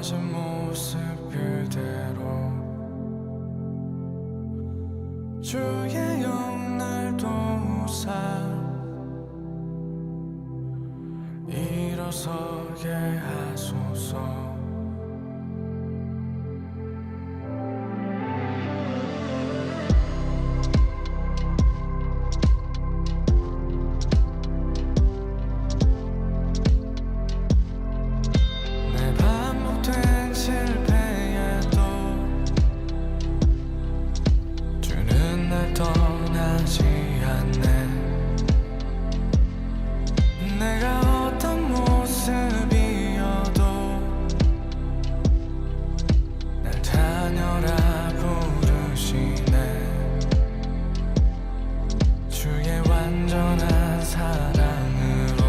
꺼진 모습 그대로 주의 영 날도 웃어 일어서게 하소서. 떠나지 않네. 내가 어떤 모습이어도 날 다녀라 부르시네. 주의 완전한 사랑으로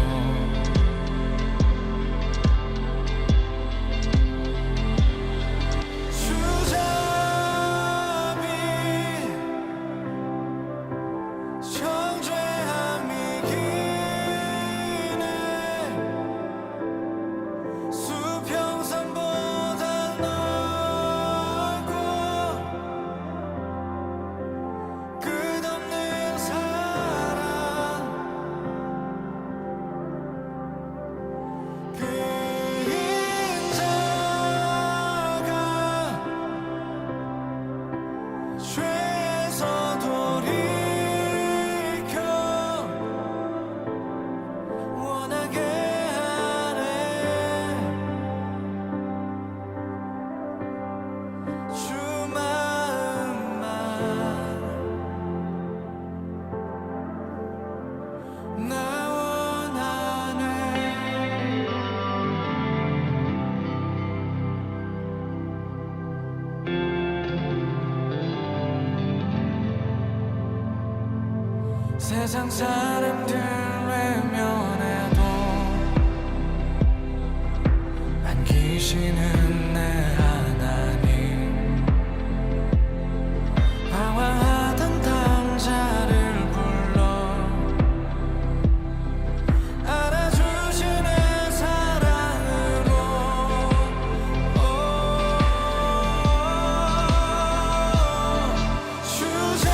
세상 사람들 외면해도 안기시는 내 하나님, 방황하던 당자를 불러 알아주시는 사랑으로 주자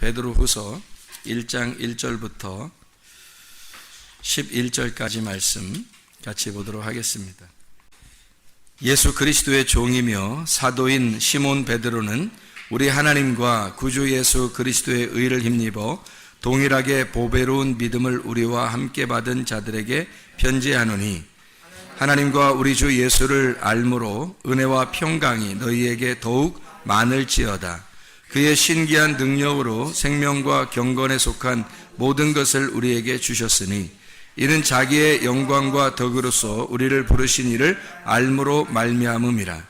베드로후서 1장 1절부터 11절까지 말씀 같이 보도록 하겠습니다. 예수 그리스도의 종이며 사도인 시몬 베드로는 우리 하나님과 구주 예수 그리스도의 의를 힘입어 동일하게 보배로운 믿음을 우리와 함께 받은 자들에게 편지하노니, 하나님과 우리 주 예수를 알므로 은혜와 평강이 너희에게 더욱 많을지어다. 그의 신기한 능력으로 생명과 경건에 속한 모든 것을 우리에게 주셨으니, 이는 자기의 영광과 덕으로서 우리를 부르신 이를 알므로 말미암음이라.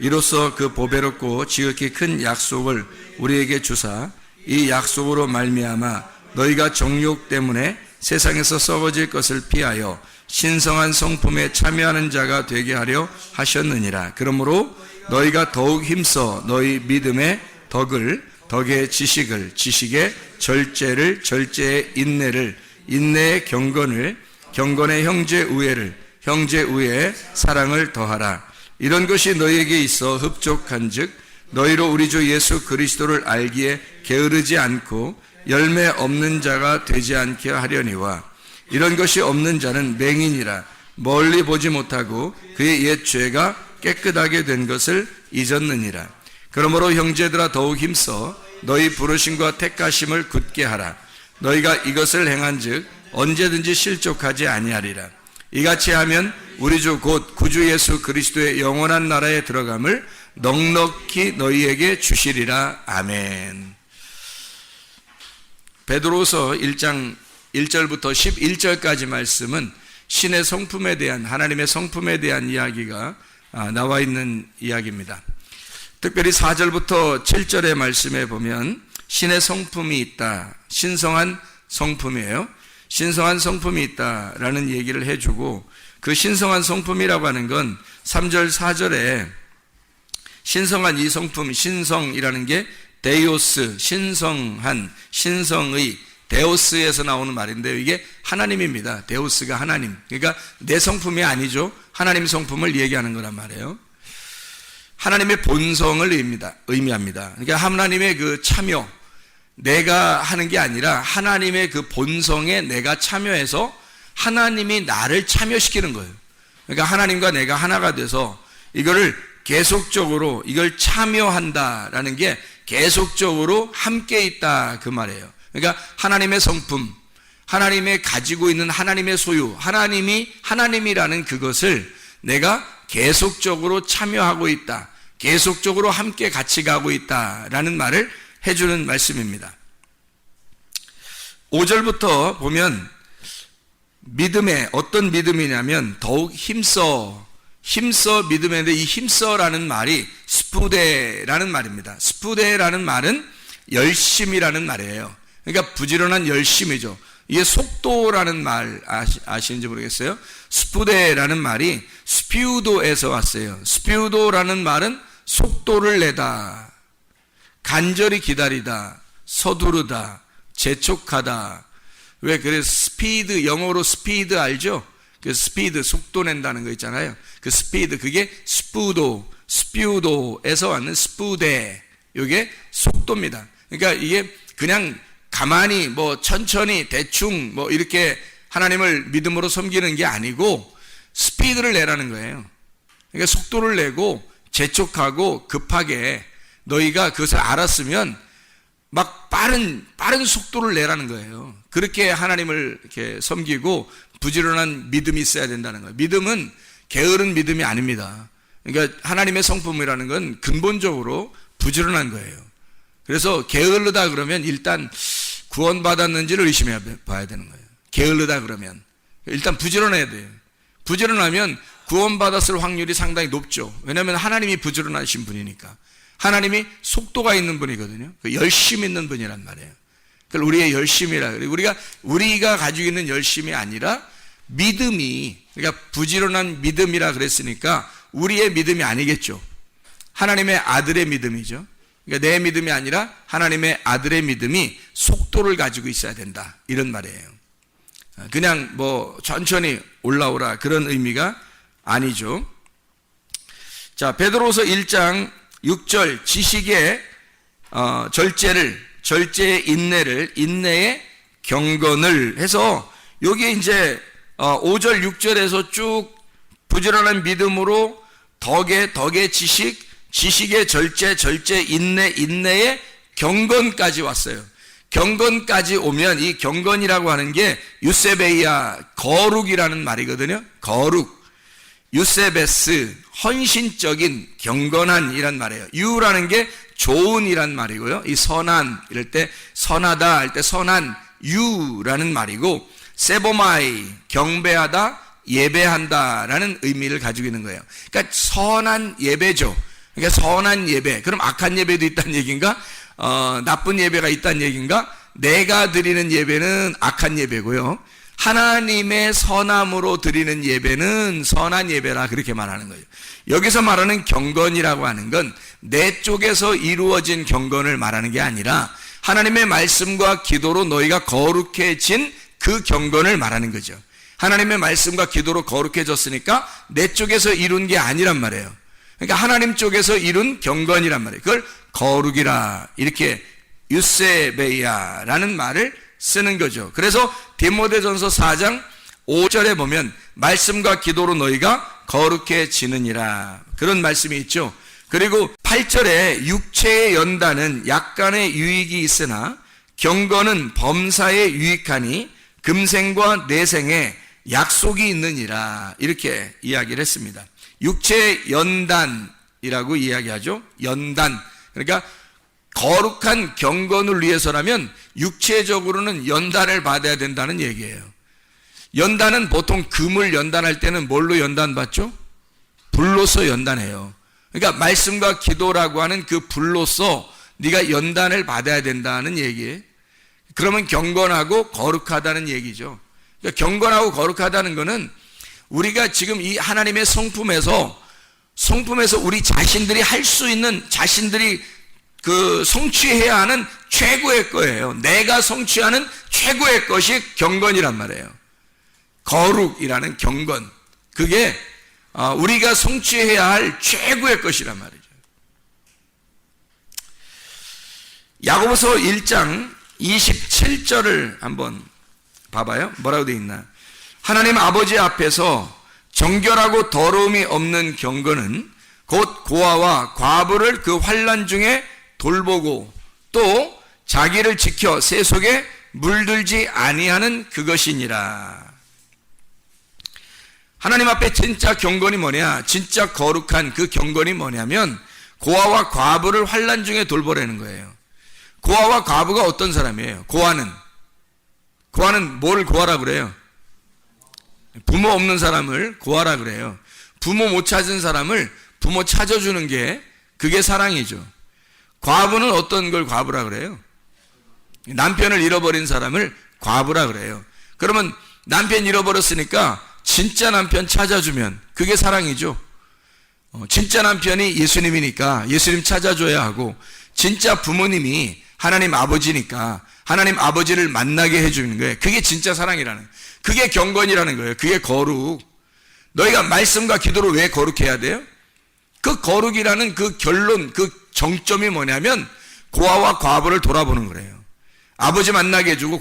이로써 그 보배롭고 지극히 큰 약속을 우리에게 주사, 이 약속으로 말미암아 너희가 정욕 때문에 세상에서 썩어질 것을 피하여 신성한 성품에 참여하는 자가 되게 하려 하셨느니라. 그러므로 너희가 더욱 힘써 너희 믿음의 덕을, 덕의 지식을, 지식의 절제를, 절제의 인내를, 인내의 경건을, 경건의 형제 우애를, 형제 우애의 사랑을 더하라. 이런 것이 너희에게 있어 흡족한즉 너희로 우리 주 예수 그리스도를 알기에 게으르지 않고 열매 없는 자가 되지 않게 하려니와, 이런 것이 없는 자는 맹인이라 멀리 보지 못하고 그의 옛 죄가 깨끗하게 된 것을 잊었느니라. 그러므로 형제들아 더욱 힘써 너희 부르심과 택하심을 굳게 하라. 너희가 이것을 행한즉 언제든지 실족하지 아니하리라. 이같이 하면 우리 주 곧 구주 예수 그리스도의 영원한 나라에 들어감을 넉넉히 너희에게 주시리라. 아멘. 베드로서 1장 1절부터 11절까지 말씀은 신의 성품에 대한, 하나님의 성품에 대한 이야기가 나와 있는 이야기입니다. 특별히 4절부터 7절의 말씀에 보면 신의 성품이 있다, 신성한 성품이에요. 신성한 성품이 있다라는 얘기를 해주고, 그 신성한 성품이라고 하는 건 3절 4절에 신성한 이 성품, 신성이라는 게 데이오스, 신성한, 신성의, 데오스에서 나오는 말인데요. 이게 하나님입니다. 데오스가 하나님. 그러니까 내 성품이 아니죠. 하나님 성품을 얘기하는 거란 말이에요. 하나님의 본성을 의미합니다. 그러니까 하나님의 그 참여, 내가 하는 게 아니라 하나님의 그 본성에 내가 참여해서 하나님이 나를 참여시키는 거예요. 그러니까 하나님과 내가 하나가 돼서 이거를 계속적으로 이걸 참여한다라는 게 계속적으로 함께 있다, 그 말이에요. 그러니까 하나님의 성품, 하나님의 가지고 있는 하나님의 소유, 하나님이 하나님이라는 그것을 내가 계속적으로 참여하고 있다, 계속적으로 함께 같이 가고 있다라는 말을 해주는 말씀입니다. 5절부터 보면 믿음에, 어떤 믿음이냐면 더욱 힘써 믿음인데, 이 힘써라는 말이 스푸데라는 말입니다. 스푸데라는 말은 열심이라는 말이에요. 그러니까 부지런한 열심이죠. 이게 속도라는 말 아시는지 모르겠어요. 스푸데라는 말이 스피우도에서 왔어요. 스피우도라는 말은 속도를 내다, 간절히 기다리다, 서두르다, 재촉하다. 왜 그래? 스피드, 영어로 스피드 알죠? 그 스피드, 속도 낸다는 거 있잖아요. 그 스피드, 그게 스피우도에서 왔는 스푸데, 이게 속도입니다. 그러니까 이게 그냥 가만히 뭐 천천히 대충 뭐 이렇게 하나님을 믿음으로 섬기는 게 아니고 스피드를 내라는 거예요. 그러니까 속도를 내고 재촉하고 급하게, 너희가 그것을 알았으면 막 빠른 속도를 내라는 거예요. 그렇게 하나님을 이렇게 섬기고 부지런한 믿음이 있어야 된다는 거예요. 믿음은 게으른 믿음이 아닙니다. 그러니까 하나님의 성품이라는 건 근본적으로 부지런한 거예요. 그래서 게으르다 그러면 일단 구원받았는지를 의심해 봐야 되는 거예요. 게으르다 그러면 일단 부지런해야 돼요. 부지런하면 구원받았을 확률이 상당히 높죠. 왜냐하면 하나님이 부지런하신 분이니까. 하나님이 속도가 있는 분이거든요. 열심 있는 분이란 말이에요. 그걸 우리의 열심이라 그래요. 우리가 가지고 있는 열심이 아니라 믿음이, 그러니까 부지런한 믿음이라 그랬으니까 우리의 믿음이 아니겠죠. 하나님의 아들의 믿음이죠. 그러니까 내 믿음이 아니라 하나님의 아들의 믿음이 속도를 가지고 있어야 된다, 이런 말이에요. 그냥 뭐 천천히 올라오라, 그런 의미가 아니죠. 자, 베드로서 1장 6절 지식의 절제를 절제의 인내를, 인내의 경건을 해서 여기 이제 5절 6절에서 쭉 부지런한 믿음으로 덕의 지식, 지식의 절제, 인내, 인내의 경건까지 왔어요. 경건까지 오면 이 경건이라고 하는 게 유세베이아, 거룩이라는 말이거든요. 거룩, 유세베스, 헌신적인, 경건한 이란 말이에요. 유라는 게 좋은이란 말이고요. 이 선한, 이럴 때 선하다 할 때 선한 유라는 말이고, 세보마이, 경배하다, 예배한다라는 의미를 가지고 있는 거예요. 그러니까 선한 예배죠. 그러니까 선한 예배. 그럼 악한 예배도 있다는 얘기인가? 나쁜 예배가 있다는 얘기인가? 내가 드리는 예배는 악한 예배고요. 하나님의 선함으로 드리는 예배는 선한 예배라, 그렇게 말하는 거예요. 여기서 말하는 경건이라고 하는 건 내 쪽에서 이루어진 경건을 말하는 게 아니라 하나님의 말씀과 기도로 너희가 거룩해진 그 경건을 말하는 거죠. 하나님의 말씀과 기도로 거룩해졌으니까 내 쪽에서 이룬 게 아니란 말이에요. 그러니까 하나님 쪽에서 이룬 경건이란 말이에요. 그걸 거룩이라, 이렇게 유세베이아라는 말을 쓰는 거죠. 그래서 디모데전서 4장 5절에 보면 말씀과 기도로 너희가 거룩해지느니라, 그런 말씀이 있죠. 그리고 8절에 육체의 연단은 약간의 유익이 있으나 경건은 범사에 유익하니 금생과 내생에 약속이 있느니라, 이렇게 이야기를 했습니다. 육체의 연단이라고 이야기하죠. 연단, 그러니까 거룩한 경건을 위해서라면 육체적으로는 연단을 받아야 된다는 얘기예요. 연단은 보통 금을 연단할 때는 뭘로 연단받죠? 불로서 연단해요. 그러니까 말씀과 기도라고 하는 그 불로서 네가 연단을 받아야 된다는 얘기예요. 그러면 경건하고 거룩하다는 얘기죠. 그러니까 경건하고 거룩하다는 것은 우리가 지금 이 하나님의 성품에서 우리 자신들이 할 수 있는, 자신들이 성취해야 하는 최고의 거예요. 내가 성취하는 최고의 것이 경건이란 말이에요. 거룩이라는 경건, 그게 우리가 성취해야 할 최고의 것이란 말이죠. 야고보서 1장 27절을 한번 봐봐요. 뭐라고 되어 있나? 하나님 아버지 앞에서 정결하고 더러움이 없는 경건은 곧 고아와 과부를 그 환난 중에 돌보고 또 자기를 지켜 새 속에 물들지 아니하는 그것이니라. 하나님 앞에 진짜 경건이 뭐냐? 진짜 거룩한 그 경건이 뭐냐면 고아와 과부를 환난 중에 돌보라는 거예요. 고아와 과부가 어떤 사람이에요? 고아는 뭘 고아라 그래요? 부모 없는 사람을 고아라 그래요. 부모 못 찾은 사람을 부모 찾아주는 게, 그게 사랑이죠. 과부는 어떤 걸 과부라 그래요? 남편을 잃어버린 사람을 과부라 그래요. 그러면 남편 잃어버렸으니까 진짜 남편 찾아주면 그게 사랑이죠. 진짜 남편이 예수님이니까 예수님 찾아줘야 하고, 진짜 부모님이 하나님 아버지니까 하나님 아버지를 만나게 해주는 거예요. 그게 진짜 사랑이라는 거예요. 그게 경건이라는 거예요. 그게 거룩. 너희가 말씀과 기도로 왜 거룩해야 돼요? 그 거룩이라는 그 결론, 그 정점이 뭐냐면 고아와 과부를 돌아보는 거예요. 아버지 만나게 해주고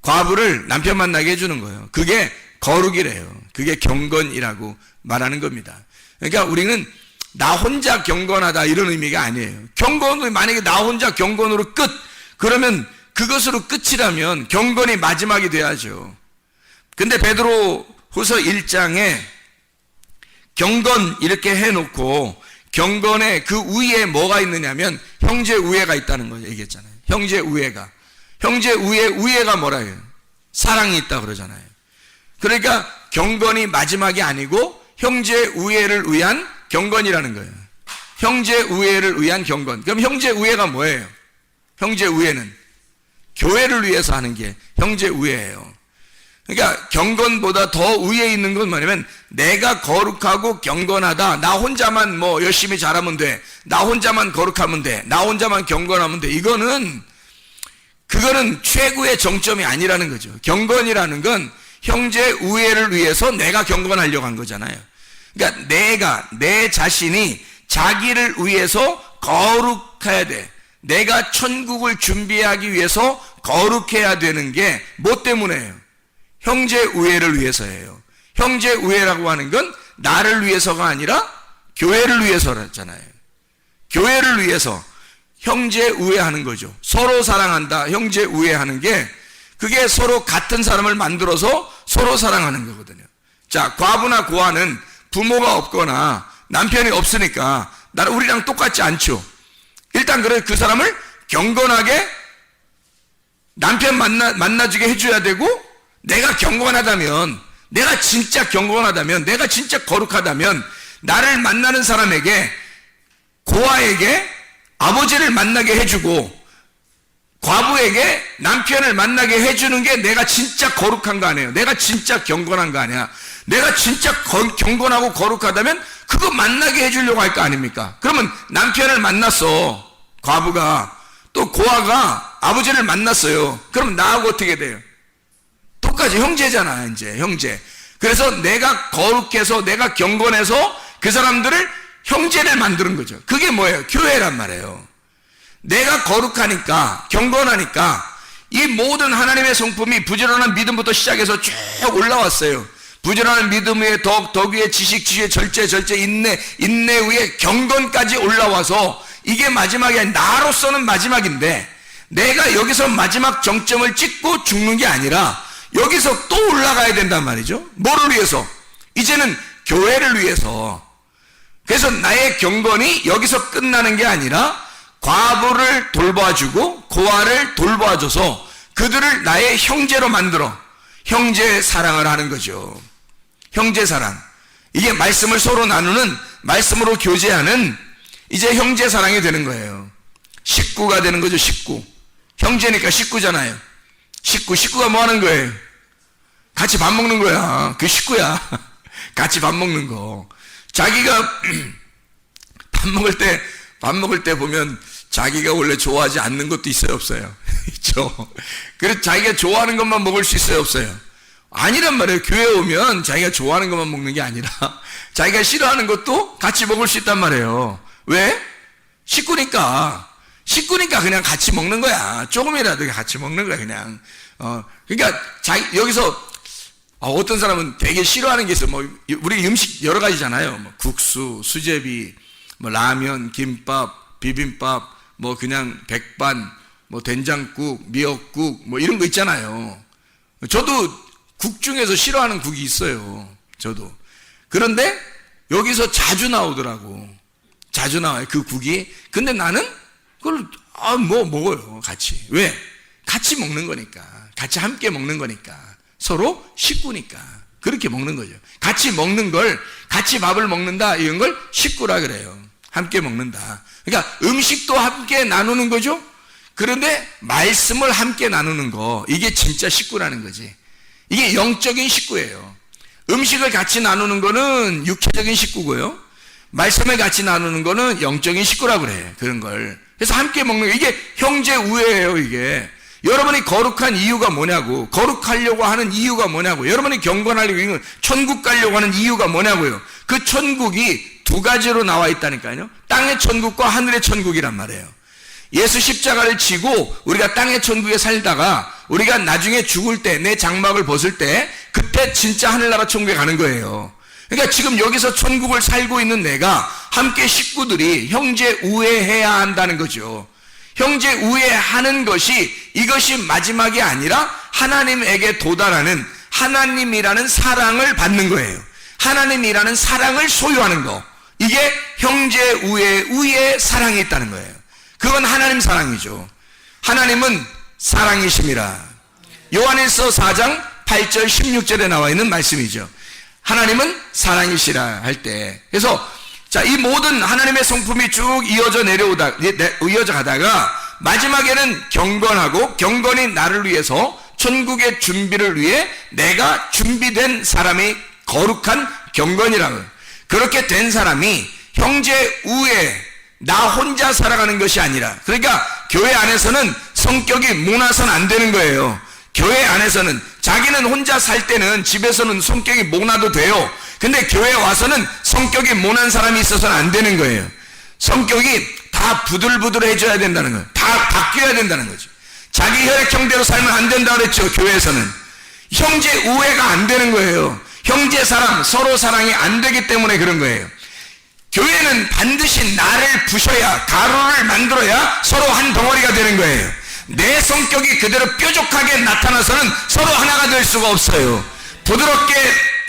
과부를 남편 만나게 해주는 거예요. 그게 거룩이래요. 그게 경건이라고 말하는 겁니다. 그러니까 우리는 나 혼자 경건하다 이런 의미가 아니에요. 경건은 만약에 나 혼자 경건으로 끝, 그러면 그것으로 끝이라면 경건이 마지막이 돼야죠. 근데 베드로 후서 1장에 경건 이렇게 해놓고 경건의 그 위에 뭐가 있느냐면 형제 우애가 있다는 거 얘기했잖아요. 형제 우애가. 형제 우애가 뭐라 해요? 사랑이 있다 그러잖아요. 그러니까 경건이 마지막이 아니고 형제 우애를 위한 경건이라는 거예요. 형제 우애를 위한 경건. 그럼 형제 우애가 뭐예요? 형제 우애는 교회를 위해서 하는 게 형제 우애예요. 그러니까 경건보다 더 위에 있는 건 뭐냐면 내가 거룩하고 경건하다. 나 혼자만 뭐 열심히 잘하면 돼. 나 혼자만 거룩하면 돼. 나 혼자만 경건하면 돼. 그거는 최고의 정점이 아니라는 거죠. 경건이라는 건 형제 우애를 위해서 내가 경건하려고 한 거잖아요. 그러니까 내 자신이 자기를 위해서 거룩해야 돼. 내가 천국을 준비하기 위해서 거룩해야 되는 게 뭐 때문에요? 형제 우애를 위해서예요. 형제 우애라고 하는 건 나를 위해서가 아니라 교회를 위해서잖아요. 교회를 위해서 형제 우애하는 거죠. 서로 사랑한다, 형제 우애하는 게 그게 서로 같은 사람을 만들어서 서로 사랑하는 거거든요. 자, 과부나 고아는 부모가 없거나 남편이 없으니까 우리랑 똑같지 않죠. 일단 그래 그 사람을 경건하게 남편 만나주게 해줘야 되고, 내가 경건하다면, 내가 진짜 경건하다면, 내가 진짜 거룩하다면 나를 만나는 사람에게, 고아에게 아버지를 만나게 해주고 과부에게 남편을 만나게 해주는 게 내가 진짜 거룩한 거 아니에요? 내가 진짜 경건한 거 아니야? 내가 진짜 경건하고 거룩하다면 그거 만나게 해주려고 할 거 아닙니까? 그러면 남편을 만났어, 과부가. 또 고아가 아버지를 만났어요. 그럼 나하고 어떻게 돼요? 똑같이 형제잖아, 이제 형제. 그래서 내가 거룩해서 내가 경건해서 그 사람들을 형제를 만드는 거죠. 그게 뭐예요? 교회란 말이에요. 내가 거룩하니까, 경건하니까 이 모든 하나님의 성품이 부지런한 믿음부터 시작해서 쭉 올라왔어요. 부지런한 믿음 위에 덕 위에 지식, 지혜, 절제, 인내 위에 경건까지 올라와서 이게 마지막이 아니라 나로서는 마지막인데, 내가 여기서 마지막 정점을 찍고 죽는 게 아니라 여기서 또 올라가야 된단 말이죠. 뭐를 위해서? 이제는 교회를 위해서. 그래서 나의 경건이 여기서 끝나는 게 아니라 과부를 돌봐주고 고아를 돌봐줘서 그들을 나의 형제로 만들어 형제 사랑을 하는 거죠. 형제 사랑. 이게 말씀을 서로 나누는, 말씀으로 교제하는 이제 형제 사랑이 되는 거예요. 식구가 되는 거죠. 식구. 형제니까 식구잖아요. 식구가 뭐 하는 거예요? 같이 밥 먹는 거야. 그 식구야. 같이 밥 먹는 거. 자기가 밥 먹을 때 보면 자기가 원래 좋아하지 않는 것도 있어요, 없어요? 있죠. 그래서 자기가 좋아하는 것만 먹을 수 있어요, 없어요? 아니란 말이에요. 교회 오면 자기가 좋아하는 것만 먹는 게 아니라 자기가 싫어하는 것도 같이 먹을 수 있단 말이에요. 왜? 식구니까 그냥 같이 먹는 거야. 조금이라도 같이 먹는 거야, 그냥. 그러니까 여기서 어떤 사람은 되게 싫어하는 게 있어요. 뭐 우리 음식 여러 가지잖아요. 뭐 국수, 수제비, 뭐 라면, 김밥, 비빔밥, 뭐 그냥 백반, 뭐 된장국, 미역국, 뭐 이런 거 있잖아요. 저도 국 중에서 싫어하는 국이 있어요. 저도. 그런데 여기서 자주 나오더라고. 자주 나와요, 그 국이. 근데 나는 그걸 먹어요, 같이. 왜? 같이 먹는 거니까. 같이 함께 먹는 거니까. 서로 식구니까. 그렇게 먹는 거죠. 같이 먹는 걸, 같이 밥을 먹는다, 이런 걸 식구라 그래요. 함께 먹는다. 그러니까 음식도 함께 나누는 거죠. 그런데 말씀을 함께 나누는 거, 이게 진짜 식구라는 거지. 이게 영적인 식구예요. 음식을 같이 나누는 거는 육체적인 식구고요. 말씀을 같이 나누는 거는 영적인 식구라고 그래. 그런 걸. 그래서 함께 먹는 거, 이게 형제 우애예요, 이게. 여러분이 거룩한 이유가 뭐냐고. 거룩하려고 하는 이유가 뭐냐고. 여러분이 경건하려고, 천국 가려고 하는 이유가 뭐냐고요. 그 천국이 두 가지로 나와 있다니까요. 땅의 천국과 하늘의 천국이란 말이에요. 예수 십자가를 지고 우리가 땅의 천국에 살다가 우리가 나중에 죽을 때, 내 장막을 벗을 때, 그때 진짜 하늘나라 천국에 가는 거예요. 그러니까 지금 여기서 천국을 살고 있는 내가 함께 식구들이 형제 우애해야 한다는 거죠. 형제 우애하는 것이, 이것이 마지막이 아니라 하나님에게 도달하는, 하나님이라는 사랑을 받는 거예요. 하나님이라는 사랑을 소유하는 거. 이게 형제 우애의 사랑이 있다는 거예요. 그건 하나님 사랑이죠. 하나님은 사랑이심이라. 요한일서 4장 8절 16절에 나와 있는 말씀이죠. 하나님은 사랑이시라 할 때. 그래서 자, 이 모든 하나님의 성품이 쭉 이어져 가다가 마지막에는 경건하고, 경건이 나를 위해서 천국의 준비를 위해 내가 준비된 사람이 거룩한 경건이라고. 그렇게 된 사람이 형제 우애, 나 혼자 살아가는 것이 아니라, 그러니까 교회 안에서는 성격이 모나서는 안 되는 거예요. 교회 안에서는 자기는 혼자 살 때는 집에서는 성격이 모나도 돼요. 근데 교회에 와서는 성격이 모난 사람이 있어서는 안 되는 거예요. 성격이 다 다 부들부들해져야 된다는 거예요. 다 바뀌어야 된다는 거죠. 자기 혈액형대로 살면 안 된다고 그랬죠. 교회에서는 형제 우애가 안 되는 거예요. 형제 사랑, 서로 사랑이 안 되기 때문에 그런 거예요. 교회는 반드시 나를 부셔야, 가루를 만들어야 서로 한 덩어리가 되는 거예요. 내 성격이 그대로 뾰족하게 나타나서는 서로 하나가 될 수가 없어요. 부드럽게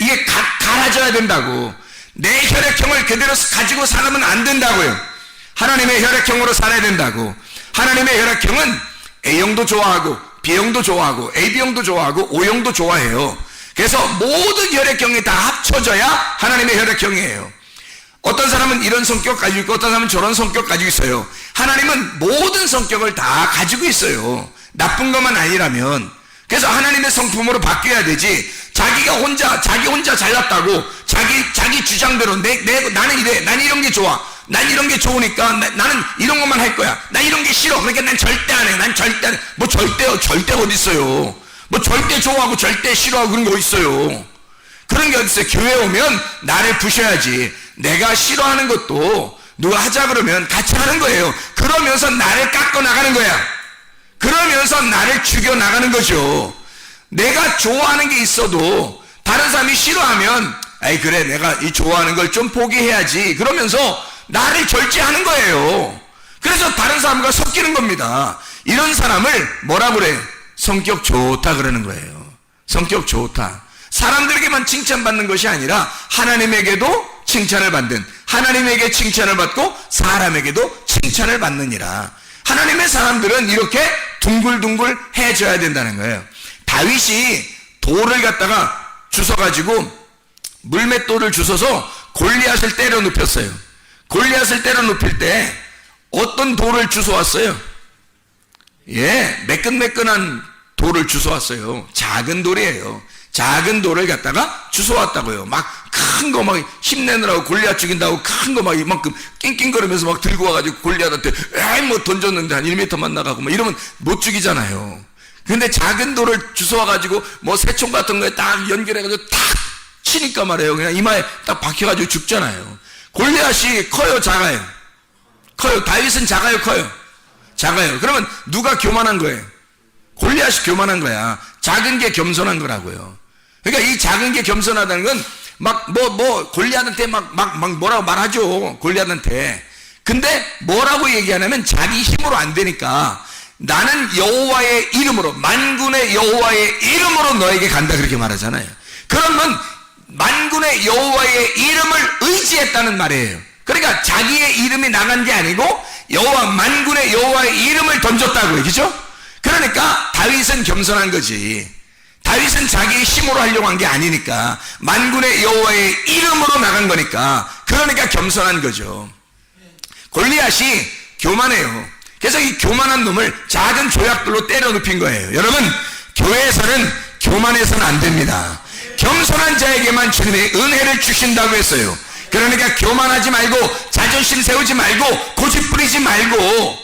이게 갈아져야 된다고. 내 혈액형을 그대로 가지고 살면 안 된다고요. 하나님의 혈액형으로 살아야 된다고. 하나님의 혈액형은 A형도 좋아하고 B형도 좋아하고 AB형도 좋아하고 O형도 좋아해요. 그래서 모든 혈액형이 다 합쳐져야 하나님의 혈액형이에요. 어떤 사람은 이런 성격 가지고 있고 어떤 사람은 저런 성격 가지고 있어요. 하나님은 모든 성격을 다 가지고 있어요. 나쁜 것만 아니라면. 그래서 하나님의 성품으로 바뀌어야 되지. 자기 혼자 잘났다고 자기 주장대로 나는 이래, 난 이런 게 좋아, 난 이런 게 좋으니까 나는 이런 것만 할 거야, 난 이런 게 싫어, 그러니까 난 절대 안 해, 난 절대 안 해. 뭐 절대 어디 있어요? 뭐 절대 좋아하고 절대 싫어하고 그런 거 어디 있어요? 그런 게 어디 있어요? 교회 오면 나를 부셔야지. 내가 싫어하는 것도 누가 하자 그러면 같이 하는 거예요. 그러면서 나를 깎아 나가는 거야. 그러면서 나를 죽여 나가는 거죠. 내가 좋아하는 게 있어도 다른 사람이 싫어하면 아이 그래 내가 이 좋아하는 걸 좀 포기해야지 그러면서 나를 절제하는 거예요. 그래서 다른 사람과 섞이는 겁니다. 이런 사람을 뭐라 그래? 성격 좋다 그러는 거예요. 성격 좋다. 사람들에게만 칭찬받는 것이 아니라 하나님에게도 칭찬을 받는, 하나님에게 칭찬을 받고 사람에게도 칭찬을 받느니라. 하나님의 사람들은 이렇게 둥글둥글 해줘야 된다는 거예요. 다윗이 돌을 갖다가 주워가지고 물맷돌을 주워서 골리앗을 때려 눕혔어요. 골리앗을 때려 눕힐 때 어떤 돌을 주워왔어요? 매끈매끈한 돌을 주워왔어요. 작은 돌이에요. 작은 돌을 갖다가 주워왔다고요. 막 큰 거 막 힘내느라고 골리앗 죽인다고 큰 거 막 이만큼 낑낑거리면서 막 들고 와가지고 골리앗한테 뭐 던졌는데 한 1m만 나가고 막 이러면 못 죽이잖아요. 근데 작은 돌을 주워와가지고 뭐 새총 같은 거에 딱 연결해가지고 탁 치니까 말이에요. 그냥 이마에 딱 박혀가지고 죽잖아요. 골리앗이 커요, 작아요? 커요. 다윗은 작아요, 커요? 작아요. 그러면 누가 교만한 거예요? 골리앗이 교만한 거야. 작은 게 겸손한 거라고요. 그러니까 이 작은 게 겸손하다는 건 막 골리앗한테 막 뭐라고 말하죠. 골리앗한테. 근데 뭐라고 얘기하냐면 자기 힘으로 안 되니까 나는 여호와의 이름으로, 만군의 여호와의 이름으로 너에게 간다 그렇게 말하잖아요. 그러면 만군의 여호와의 이름을 의지했다는 말이에요. 그러니까 자기의 이름이 나간 게 아니고 여호와, 만군의 여호와의 이름을 던졌다고요. 그죠? 그러니까 다윗은 겸손한 거지. 다윗은 자기의 힘으로 하려고 한 게 아니니까 만군의 여호와의 이름으로 나간 거니까, 그러니까 겸손한 거죠. 골리앗이 교만해요. 그래서 이 교만한 놈을 작은 조약돌로 때려 눕힌 거예요. 여러분, 교회에서는 교만해서는 안 됩니다. 겸손한 자에게만 주님의 은혜를 주신다고 했어요. 그러니까 교만하지 말고 자존심 세우지 말고 고집 부리지 말고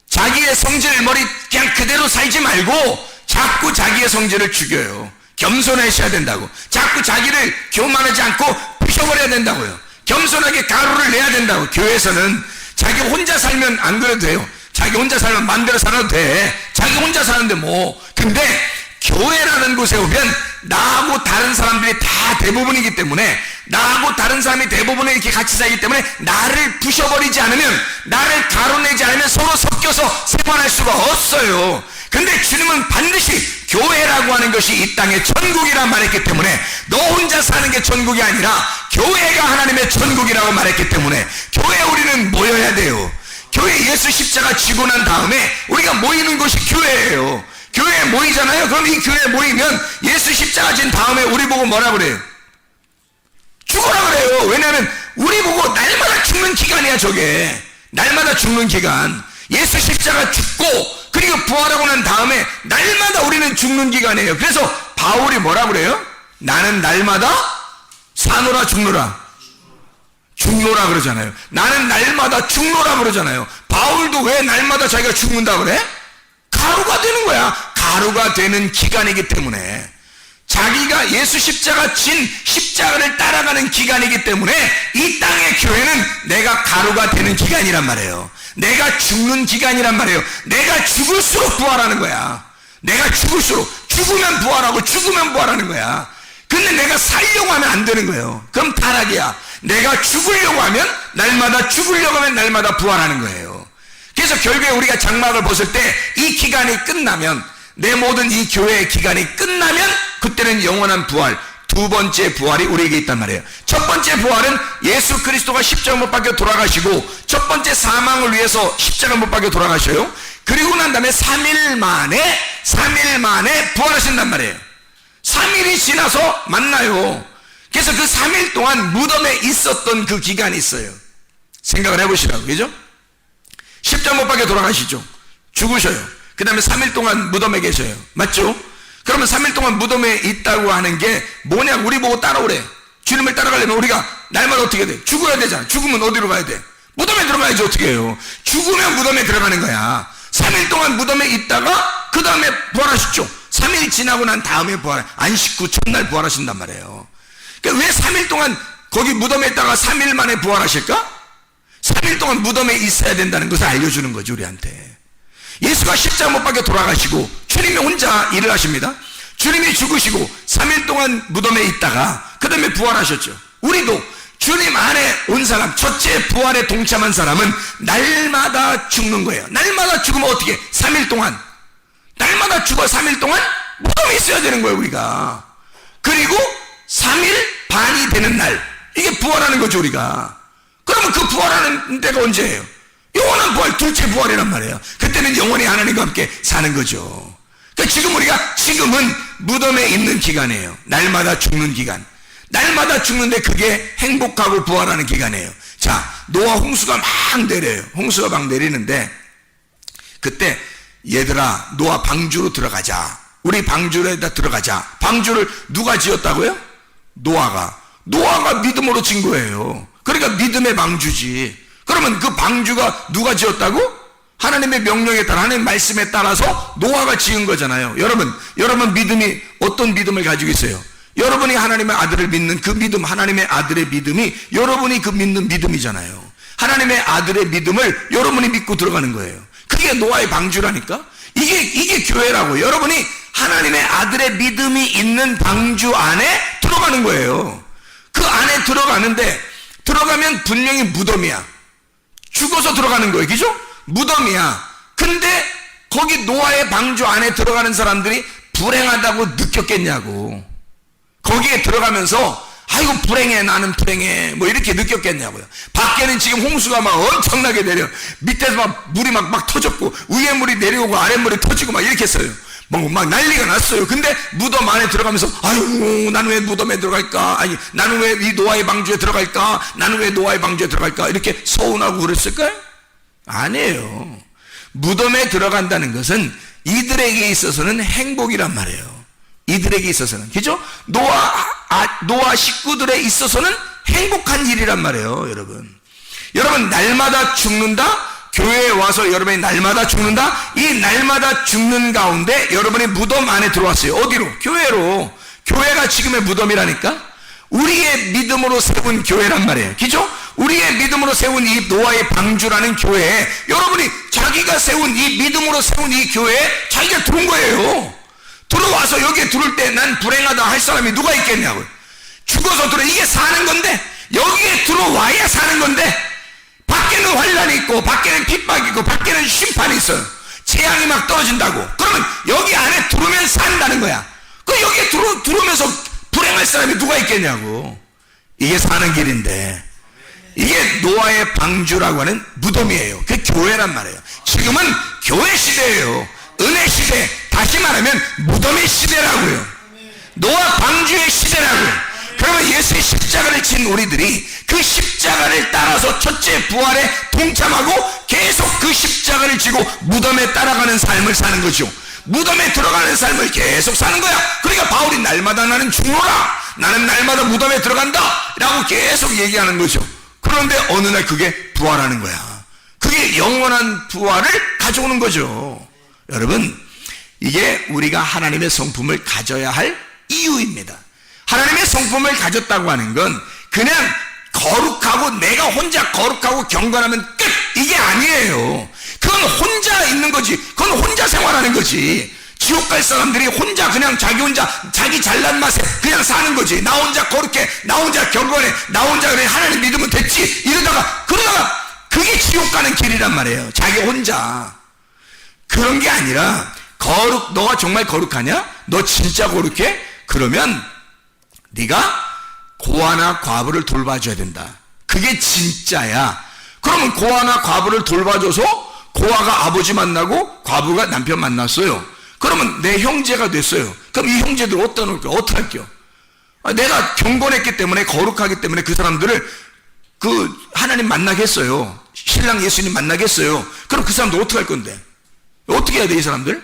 자기의 성질 머리 그냥 그대로 살지 말고 자꾸 자기의 성질을 죽여요. 겸손하셔야 된다고. 자꾸 자기를 교만하지 않고 부셔버려야 된다고요. 겸손하게 가루를 내야 된다고. 교회에서는 자기 혼자 살면 안 그래도 돼요. 자기 혼자 살면 마음대로 살아도 돼. 자기 혼자 사는데 뭐. 근데 교회라는 곳에 오면 나하고 다른 사람들이 다 대부분이기 때문에, 나하고 다른 사람이 대부분에 이렇게 같이 살기 때문에 나를 부셔버리지 않으면, 나를 가로내지 않으면 서로 섞여서 생활할 수가 없어요. 근데 주님은 반드시 교회라고 하는 것이 이 땅의 천국이라 말했기 때문에, 너 혼자 사는 게 천국이 아니라 교회가 하나님의 천국이라고 말했기 때문에 교회에 우리는 모여야 돼요. 교회 예수 십자가 지고 난 다음에 우리가 모이는 곳이 교회예요. 교회에 모이잖아요. 그럼 이 교회에 모이면 예수 십자가 진 다음에 우리 보고 뭐라 그래요? 죽어라 그래요. 왜냐하면 우리 보고 날마다 죽는 기간이야. 저게 날마다 죽는 기간. 예수 십자가 죽고 그리고 부활하고 난 다음에 날마다 우리는 죽는 기간이에요. 그래서 바울이 뭐라 그래요? 나는 날마다 사노라 죽노라. 죽노라 그러잖아요. 나는 날마다 죽노라 그러잖아요. 바울도 왜 날마다 자기가 죽는다 그래? 가루가 되는 거야. 가루가 되는 기간이기 때문에, 자기가 예수 십자가 진 십자가를 따라가는 기간이기 때문에 이 땅의 교회는 내가 가루가 되는 기간이란 말이에요. 내가 죽는 기간이란 말이에요. 내가 죽을수록 부활하는 거야. 내가 죽을수록, 죽으면 부활하고 죽으면 부활하는 거야. 근데 내가 살려고 하면 안 되는 거예요. 그럼 타락이야. 내가 죽으려고 하면, 날마다 죽으려고 하면 날마다 부활하는 거예요. 그래서 결국에 우리가 장막을 벗을 때 이 기간이 끝나면, 내 모든 이 교회의 기간이 끝나면 그때는 영원한 부활, 두 번째 부활이 우리에게 있단 말이에요. 첫 번째 부활은 예수 그리스도가 십자가 못 박혀 돌아가시고 첫 번째 사망을 위해서 십자가 못 박혀 돌아가셔요. 그리고 난 다음에 3일 만에 부활하신단 말이에요. 3일이 지나서 만나요. 그래서 그 3일 동안 무덤에 있었던 그 기간이 있어요. 생각을 해보시라고, 그죠? 십자가 못 박혀 돌아가시죠. 죽으셔요. 그 다음에 3일 동안 무덤에 계셔요. 맞죠? 그러면 3일 동안 무덤에 있다고 하는 게 뭐냐고 우리 보고 따라오래. 주님을 따라가려면 우리가 날마다 어떻게 돼? 죽어야 되잖아. 죽으면 어디로 가야 돼? 무덤에 들어가야지. 어떻게 해요? 죽으면 무덤에 들어가는 거야. 3일 동안 무덤에 있다가 그 다음에 부활하시죠. 3일 지나고 난 다음에 안식 후 첫날 부활하신단 말이에요. 그러니까 왜 3일 동안 거기 무덤에 있다가 3일 만에 부활하실까? 3일 동안 무덤에 있어야 된다는 것을 알려주는 거죠, 우리한테. 예수가 십자가 못 박혀 돌아가시고 주님이 혼자 일을 하십니다. 주님이 죽으시고 3일 동안 무덤에 있다가 그 다음에 부활하셨죠. 우리도 주님 안에 온 사람, 첫째 부활에 동참한 사람은 날마다 죽는 거예요. 날마다 죽으면 어떻게? 3일 동안, 날마다 죽어 3일 동안 무덤에 있어야 되는 거예요, 우리가. 그리고 3일 반이 되는 날, 이게 부활하는 거죠, 우리가. 그러면 그 부활하는 때가 언제예요? 영원한 부활, 둘째 부활이란 말이에요. 그때는 영원히 하나님과 함께 사는 거죠. 그러니까 지금은 무덤에 있는 기간이에요. 날마다 죽는 기간. 날마다 죽는데 그게 행복하고 부활하는 기간이에요. 자, 노아 홍수가 막 내려요. 홍수가 막 내리는데 그때 얘들아, 노아 방주로 들어가자. 우리 방주에다 들어가자. 방주를 누가 지었다고요? 노아가 믿음으로 진 거예요. 그러니까 믿음의 방주지. 그러면 그 방주가 누가 지었다고? 하나님의 명령에 따라, 하나님의 말씀에 따라서 노아가 지은 거잖아요. 여러분 믿음이 어떤 믿음을 가지고 있어요? 여러분이 하나님의 아들을 믿는 그 믿음, 하나님의 아들의 믿음이 여러분이 그 믿는 믿음이잖아요. 하나님의 아들의 믿음을 여러분이 믿고 들어가는 거예요. 그게 노아의 방주라니까? 이게 교회라고. 여러분이 하나님의 아들의 믿음이 있는 방주 안에 들어가는 거예요. 그 안에 들어가면 분명히 무덤이야. 죽어서 들어가는 거예요. 그죠? 무덤이야. 근데 거기 노아의 방주 안에 들어가는 사람들이 불행하다고 느꼈겠냐고. 거기에 들어가면서 아이고 불행해, 나는 불행해, 뭐 이렇게 느꼈겠냐고요. 밖에는 지금 홍수가 막 엄청나게 내려, 밑에서 막 물이 막 터졌고 위에 물이 내려오고 아래 물이 터지고 막 이렇게 했어요. 막 난리가 났어요. 근데 무덤 안에 들어가면서 아유, 나는 왜 무덤에 들어갈까? 아니, 나는 왜 이 노아의 방주에 들어갈까? 나는 왜 노아의 방주에 들어갈까? 이렇게 서운하고 그랬을까요? 아니에요. 무덤에 들어간다는 것은 이들에게 있어서는 행복이란 말이에요. 이들에게 있어서는, 그죠? 노아 식구들에 있어서는 행복한 일이란 말이에요. 여러분 날마다 죽는다? 교회에 와서 여러분이 날마다 죽는다? 이 날마다 죽는 가운데 여러분이 무덤 안에 들어왔어요. 어디로? 교회로. 교회가 지금의 무덤이라니까? 우리의 믿음으로 세운 교회란 말이에요. 그죠? 우리의 믿음으로 세운 이 노아의 방주라는 교회에 여러분이 자기가 세운 이 믿음으로 세운 이 교회에 자기가 들어온 거예요. 들어와서 여기에 들어올 때 난 불행하다 할 사람이 누가 있겠냐고요. 죽어서 이게 사는 건데, 여기에 들어와야 사는 건데, 밖에는 환란이 있고 밖에는 핍박이 있고 밖에는 심판이 있어요. 재앙이 막 떨어진다고. 그러면 여기 안에 들어오면 산다는 거야. 그 여기에 들어오면서 불행할 사람이 누가 있겠냐고. 이게 사는 길인데, 이게 노아의 방주라고 하는 무덤이에요. 그게 교회란 말이에요. 지금은 교회 시대예요. 은혜 시대. 다시 말하면 무덤의 시대라고요. 노아 방주의 시대라고요. 그러면 예수의 십자가를 진 우리들이 그 십자가를 따라서 첫째 부활에 동참하고 계속 그 십자가를 지고 무덤에 따라가는 삶을 사는 거죠. 무덤에 들어가는 삶을 계속 사는 거야. 그러니까 바울이 날마다 나는 죽노라, 나는 날마다 무덤에 들어간다 라고 계속 얘기하는 거죠. 그런데 어느 날 그게 부활하는 거야. 그게 영원한 부활을 가져오는 거죠. 여러분, 이게 우리가 하나님의 성품을 가져야 할 이유입니다. 하나님의 성품을 가졌다고 하는 건 그냥 거룩하고 내가 혼자 거룩하고 경건하면 끝, 이게 아니에요. 그건 혼자 있는 거지. 그건 혼자 생활하는 거지. 지옥 갈 사람들이 혼자 그냥 자기 혼자 자기 잘난 맛에 그냥 사는 거지. 나 혼자 거룩해, 나 혼자 경건해, 나 혼자 그래, 하나님 믿으면 됐지, 그러다가 그게 지옥 가는 길이란 말이에요. 자기 혼자. 그런 게 아니라 너가 정말 거룩하냐? 너 진짜 거룩해? 그러면 네가 고아나 과부를 돌봐줘야 된다. 그게 진짜야. 그러면 고아나 과부를 돌봐줘서 고아가 아버지 만나고 과부가 남편 만났어요. 그러면 내 형제가 됐어요. 그럼 이 형제들 어디다 놓을게요? 어떻게 할게요? 내가 경건했기 때문에, 거룩하기 때문에 그 사람들을 하나님 만나게 했어요. 신랑 예수님 만나게 했어요. 그럼 그 사람들 어떻게 할 건데? 어떻게 해야 돼, 이 사람들?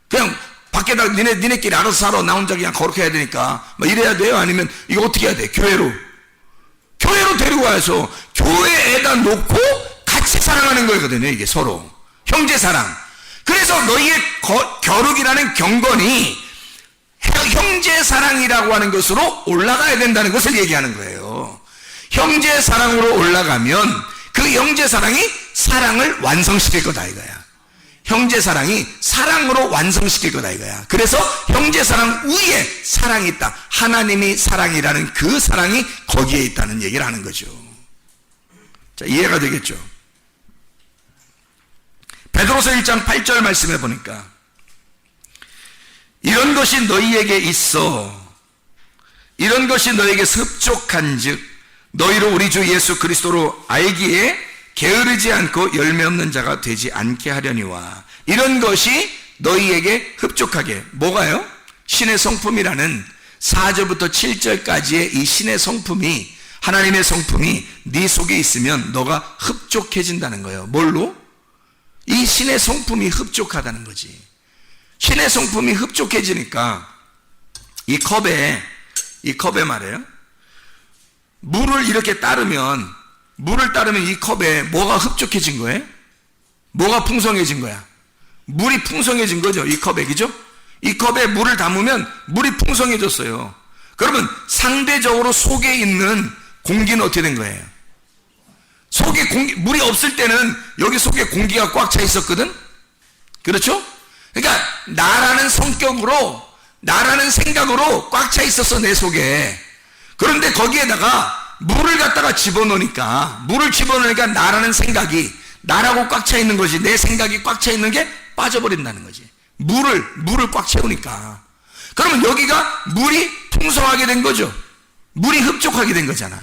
그냥 밖에다 니네끼리 알아서 살아. 나 혼자 그냥 거룩해야 되니까. 이래야 돼요? 아니면 이거 어떻게 해야 돼? 교회로 데리고 와서 교회에다 놓고 같이 사랑하는 거거든요. 이게 서로. 형제 사랑. 그래서 너희의 겨룩이라는 경건이 형제 사랑이라고 하는 것으로 올라가야 된다는 것을 얘기하는 거예요. 형제 사랑으로 올라가면 그 형제 사랑이 사랑을 완성시킬 거다 이거야. 형제 사랑이 사랑으로 완성시킬 거다 이거야. 그래서 형제 사랑 위에 사랑이 있다. 하나님이 사랑이라는 그 사랑이 거기에 있다는 얘기를 하는 거죠. 자, 이해가 되겠죠? 베드로서 1장 8절 말씀해 보니까 이런 것이 너희에게 있어, 이런 것이 너에게 흡족한즉 너희로 우리 주 예수 그리스도로 알기에 게으르지 않고 열매 없는 자가 되지 않게 하려니와. 이런 것이 너희에게 흡족하게. 뭐가요? 신의 성품이라는 4절부터 7절까지의 이 신의 성품이, 하나님의 성품이 네 속에 있으면 너가 흡족해진다는 거예요. 뭘로? 이 신의 성품이 흡족하다는 거지. 신의 성품이 흡족해지니까 이 컵에 말이에요, 물을 이렇게 따르면 이 컵에 뭐가 흡족해진 거예요? 뭐가 풍성해진 거야? 물이 풍성해진 거죠. 이 컵에, 그죠? 이 컵에 물을 담으면 물이 풍성해졌어요. 그러면 상대적으로 속에 있는 공기는 어떻게 된 거예요? 속에 물이 없을 때는 여기 속에 공기가 꽉 차 있었거든? 그렇죠? 그러니까 나라는 성격으로, 나라는 생각으로 꽉 차 있었어, 내 속에. 그런데 거기에다가 물을 갖다가 집어넣으니까 나라는 생각이, 나라고 꽉 차 있는 거지, 내 생각이 꽉 차 있는 게 빠져버린다는 거지. 물을 꽉 채우니까. 그러면 여기가 물이 풍성하게 된 거죠. 물이 흡족하게 된 거잖아.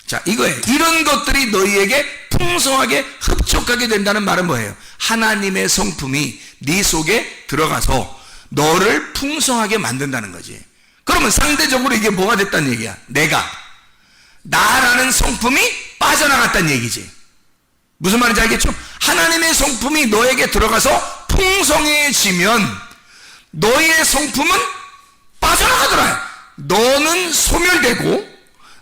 자, 이거예요. 이런 것들이 너희에게 풍성하게 흡족하게 된다는 말은 뭐예요? 하나님의 성품이 네 속에 들어가서 너를 풍성하게 만든다는 거지. 그러면 상대적으로 이게 뭐가 됐다는 얘기야? 나라는 성품이 빠져나갔다는 얘기지. 무슨 말인지 알겠죠? 하나님의 성품이 너에게 들어가서 풍성해지면 너의 성품은 빠져나가더라. 너는 소멸되고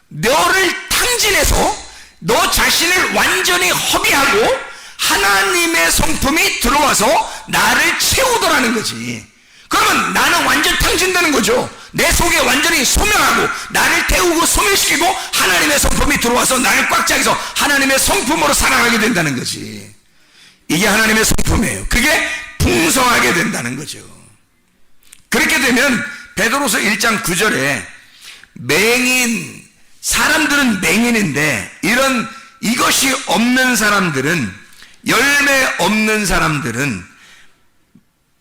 너를 탕진해서 너 자신을 완전히 허비하고 하나님의 성품이 들어와서 나를 채우더라는 거지. 그러면 나는 완전 탕진되는 거죠. 내 속에 완전히 소멸하고 나를 태우고 소멸시키고 하나님의 성품이 들어와서 나를 꽉 차게 해서 하나님의 성품으로 살아가게 된다는 거지. 이게 하나님의 성품이에요. 그게 풍성하게 된다는 거죠. 그렇게 되면 베드로서 1장 9절에 사람들은 맹인인데 이것이 없는 사람들은, 열매 없는 사람들은,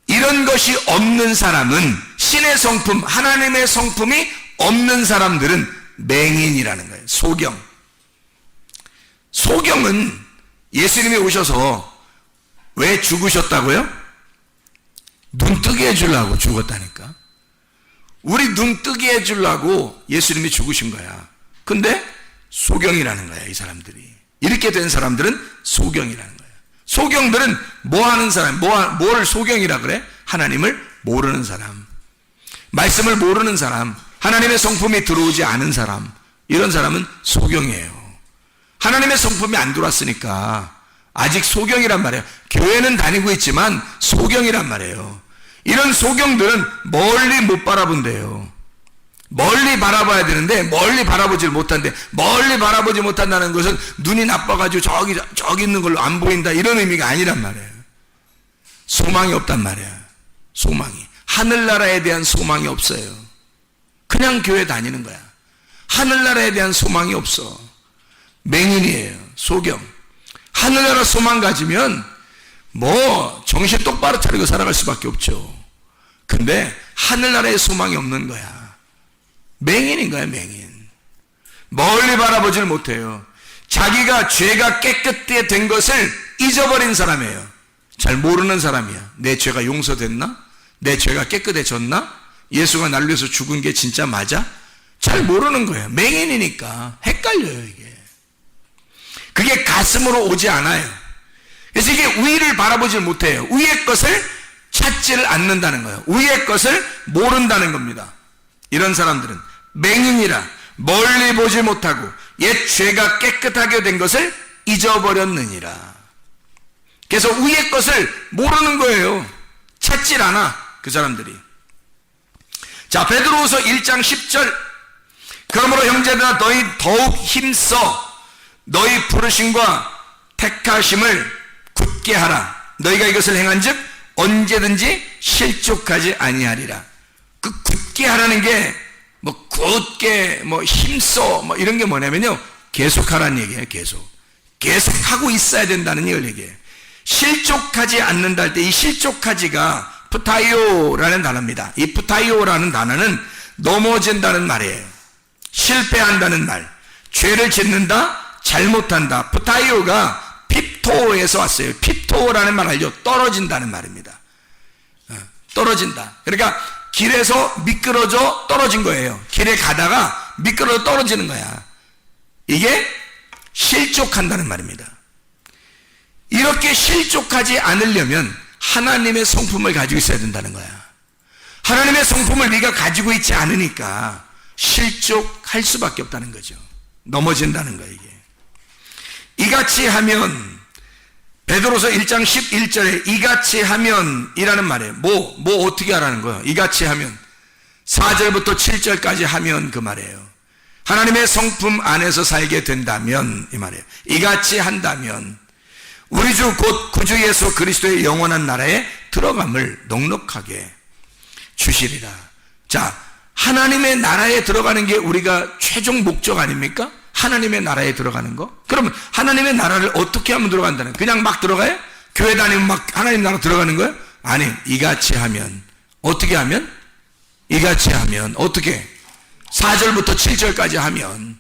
이런 것이 없는 사람은, 신의 성품, 하나님의 성품이 없는 사람들은 맹인이라는 거예요. 소경은 예수님이 오셔서 왜 죽으셨다고요? 눈 뜨게 해주려고 죽었다니까. 우리 눈 뜨게 해주려고 예수님이 죽으신 거야. 근데 소경이라는 거야, 이 사람들이. 이렇게 된 사람들은 소경이라는 거야. 소경들은 뭐 하는 사람, 뭘 소경이라 그래? 하나님을 모르는 사람, 말씀을 모르는 사람, 하나님의 성품이 들어오지 않은 사람, 이런 사람은 소경이에요. 하나님의 성품이 안 들어왔으니까 아직 소경이란 말이에요. 교회는 다니고 있지만 소경이란 말이에요. 이런 소경들은 멀리 못 바라본대요. 멀리 바라봐야 되는데 멀리 바라보질 못한대. 멀리 바라보지 못한다는 것은 눈이 나빠가지고 저기 있는 걸로 안 보인다 이런 의미가 아니란 말이에요. 소망이 없단 말이야. 소망이. 하늘나라에 대한 소망이 없어요. 그냥 교회 다니는 거야. 하늘나라에 대한 소망이 없어. 맹인이에요. 소경. 하늘나라 소망 가지면 뭐 정신 똑바로 차리고 살아갈 수밖에 없죠. 근데 하늘나라에 소망이 없는 거야. 맹인인 거야, 맹인. 멀리 바라보질 못해요. 자기가 죄가 깨끗게 된 것을 잊어버린 사람이에요. 잘 모르는 사람이야. 내 죄가 용서됐나? 내 죄가 깨끗해졌나? 예수가 나를 위해서 죽은 게 진짜 맞아? 잘 모르는 거예요. 맹인이니까 헷갈려요, 이게. 그게 가슴으로 오지 않아요. 그래서 이게 위를 바라보질 못해요. 위의 것을 찾지를 않는다는 거예요. 위의 것을 모른다는 겁니다. 이런 사람들은 맹인이라 멀리 보지 못하고 옛 죄가 깨끗하게 된 것을 잊어버렸느니라. 그래서 위의 것을 모르는 거예요. 찾질 않아, 그 사람들이. 자, 베드로후서 1장 10절. 그러므로 형제들아 너희 더욱 힘써 너희 부르심과 택하심을 굳게 하라. 너희가 이것을 행한즉 언제든지 실족하지 아니하리라. 그 굳게 하라는 게 뭐 굳게 뭐 힘써 뭐 이런 게 뭐냐면요, 계속하라는 얘기예요. 계속 하고 있어야 된다는 걸 얘기해요. 실족하지 않는다 할 때 이 실족하지가 푸타이오라는 단어입니다. 이 푸타이오라는 단어는 넘어진다는 말이에요. 실패한다는 말, 죄를 짓는다, 잘못한다. 푸타이오가 핍토에서 왔어요. 핍토라는 말 알죠? 떨어진다는 말입니다. 떨어진다. 그러니까 길에서 미끄러져 떨어진 거예요. 길에 가다가 미끄러져 떨어지는 거야. 이게 실족한다는 말입니다. 이렇게 실족하지 않으려면 하나님의 성품을 가지고 있어야 된다는 거야. 하나님의 성품을 네가 가지고 있지 않으니까 실족할 수밖에 없다는 거죠. 넘어진다는 거예요, 이게. 이같이 하면, 베드로서 1장 11절에 이같이 하면 이라는 말이에요. 뭐 어떻게 하라는 거예요? 이같이 하면. 4절부터 7절까지 하면 그 말이에요. 하나님의 성품 안에서 살게 된다면 이 말이에요. 이같이 한다면 우리 주 곧 구주 예수 그리스도의 영원한 나라에 들어감을 넉넉하게 주시리라. 자, 하나님의 나라에 들어가는 게 우리가 최종 목적 아닙니까? 하나님의 나라에 들어가는 거? 그러면 하나님의 나라를 어떻게 하면 들어간다는 거예요? 그냥 막 들어가요? 교회 다니면 막 하나님 나라 들어가는 거예요? 아니, 이같이 하면. 어떻게 하면? 이같이 하면 어떻게? 4절부터 7절까지 하면,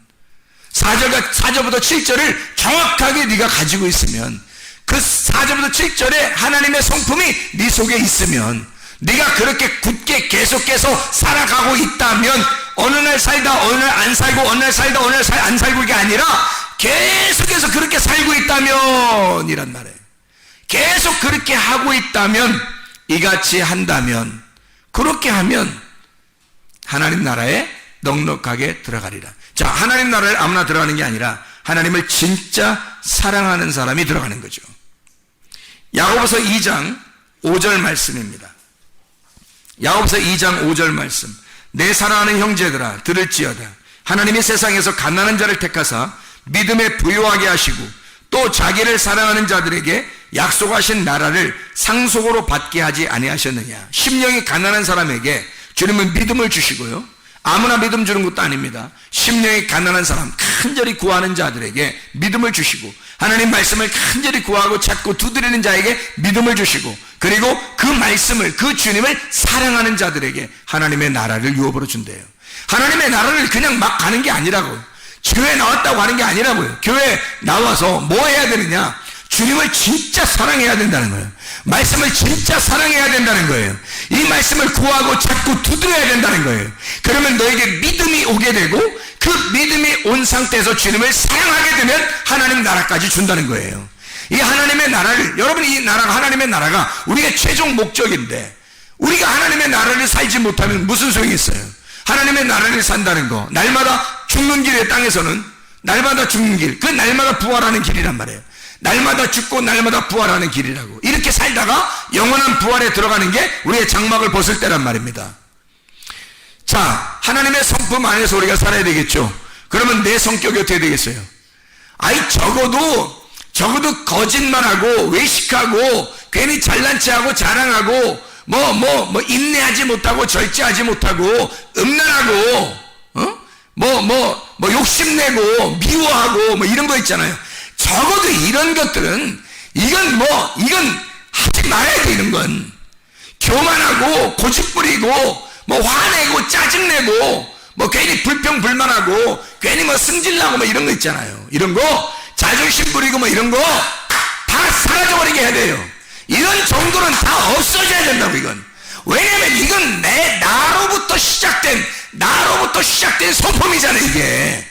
4절부터 7절을 정확하게 네가 가지고 있으면, 그 4절부터 7절에 하나님의 성품이 네 속에 있으면, 네가 그렇게 굳게 계속해서 살아가고 있다면, 어느 날 살다 어느 날 안 살고, 어느 날 살다 어느 날 안 살고, 이게 아니라 계속해서 그렇게 살고 있다면 이란 말이에요. 계속 그렇게 하고 있다면, 이같이 한다면, 그렇게 하면 하나님 나라에 넉넉하게 들어가리라. 자, 하나님 나라를 아무나 들어가는 게 아니라 하나님을 진짜 사랑하는 사람이 들어가는 거죠. 야고보서 2장 5절 말씀입니다. 야고보서 2장 5절 말씀. 내 사랑하는 형제들아 들을지어다. 하나님이 세상에서 가난한 자를 택하사 믿음에 부유하게 하시고 또 자기를 사랑하는 자들에게 약속하신 나라를 상속으로 받게 하지 아니하셨느냐. 심령이 가난한 사람에게 주님은 믿음을 주시고요, 아무나 믿음 주는 것도 아닙니다. 심령이 가난한 사람, 간절히 구하는 자들에게 믿음을 주시고, 하나님 말씀을 간절히 구하고 찾고 두드리는 자에게 믿음을 주시고, 그리고 그 말씀을, 그 주님을 사랑하는 자들에게 하나님의 나라를 유업으로 준대요. 하나님의 나라를 그냥 막 가는 게 아니라고요. 교회 나왔다고 하는 게 아니라고요. 교회 나와서 뭐 해야 되느냐? 주님을 진짜 사랑해야 된다는 거예요. 말씀을 진짜 사랑해야 된다는 거예요. 이 말씀을 구하고 찾고 두드려야 된다는 거예요. 그러면 너에게 믿음이 오게 되고, 그 믿음이 온 상태에서 주님을 사랑하게 되면 하나님 나라까지 준다는 거예요. 이 하나님의 나라를, 여러분, 이 나라가, 하나님의 나라가 우리의 최종 목적인데, 우리가 하나님의 나라를 살지 못하면 무슨 소용이 있어요? 하나님의 나라를 산다는 거, 날마다 죽는 길의 땅에서는 날마다 죽는 길, 그 날마다 부활하는 길이란 말이에요. 날마다 죽고 날마다 부활하는 길이라고. 이렇게 살다가 영원한 부활에 들어가는 게 우리의 장막을 벗을 때란 말입니다. 자, 하나님의 성품 안에서 우리가 살아야 되겠죠. 그러면 내 성격이 어떻게 되겠어요? 아이, 적어도 거짓말하고 외식하고 괜히 잘난 체하고 자랑하고 인내하지 못하고 절제하지 못하고 음란하고 욕심내고 미워하고 이런 거 있잖아요. 적어도 이런 것들은 이건 하지 말아야 돼. 이런 건 교만하고 고집부리고 화내고 짜증내고 괜히 불평불만하고 괜히 승질나고 이런 거 있잖아요. 이런 거 자존심 부리고 이런 거 다 사라져버리게 해야 돼요. 이런 정도는 다 없어져야 된다고. 이건 왜냐면 이건 나로부터 시작된 성품이잖아요. 이게.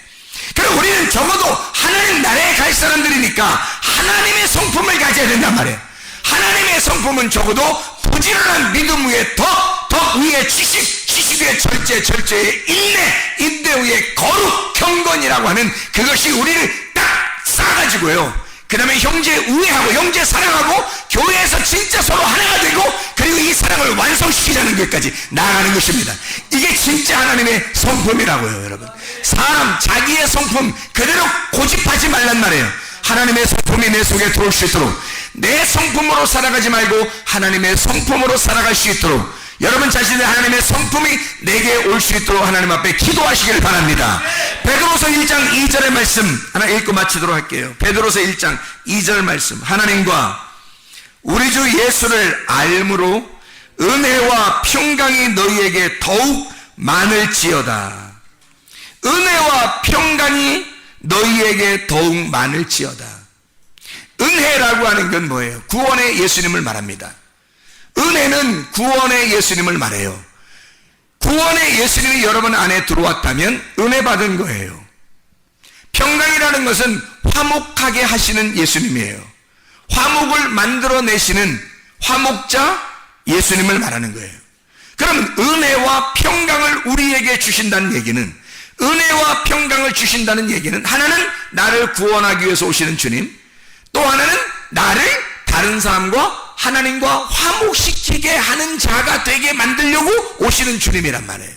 그럼 우리는 적어도 하나님 나라에 갈 사람들이니까 하나님의 성품을 가져야 된단 말이에요. 하나님의 성품은 적어도 부지런한 믿음 위에 덕 위에 지식 위에 절제 위에 인내 위에 거룩 경건이라고 하는 그것이 우리를 딱 쌓아가지고요. 그 다음에 형제 우애하고 형제 사랑하고 교회에서 진짜 서로 하나가 되고 그리고 이 사랑을 완성시키자는 것까지 나아가는 것입니다. 이게 진짜 하나님의 성품이라고요. 여러분, 사람 자기의 성품 그대로 고집하지 말란 말이에요. 하나님의 성품이 내 속에 들어올 수 있도록, 내 성품으로 살아가지 말고 하나님의 성품으로 살아갈 수 있도록 여러분 자신의 하나님의 성품이 내게 올 수 있도록 하나님 앞에 기도하시길 바랍니다. 베드로서 1장 2절의 말씀 하나 읽고 마치도록 할게요. 베드로서 1장 2절 말씀. 하나님과 우리 주 예수를 알므로 은혜와 평강이 너희에게 더욱 많을지어다. 은혜와 평강이 너희에게 더욱 많을지어다. 은혜라고 하는 건 뭐예요? 구원의 예수님을 말합니다. 은혜는 구원의 예수님을 말해요. 구원의 예수님이 여러분 안에 들어왔다면 은혜 받은 거예요. 평강이라는 것은 화목하게 하시는 예수님이에요. 화목을 만들어내시는 화목자 예수님을 말하는 거예요. 그럼 은혜와 평강을 우리에게 주신다는 얘기는, 은혜와 평강을 주신다는 얘기는, 하나는 나를 구원하기 위해서 오시는 주님, 또 하나는 나를 다른 사람과 하나님과 화목시키게 하는 자가 되게 만들려고 오시는 주님이란 말이에요.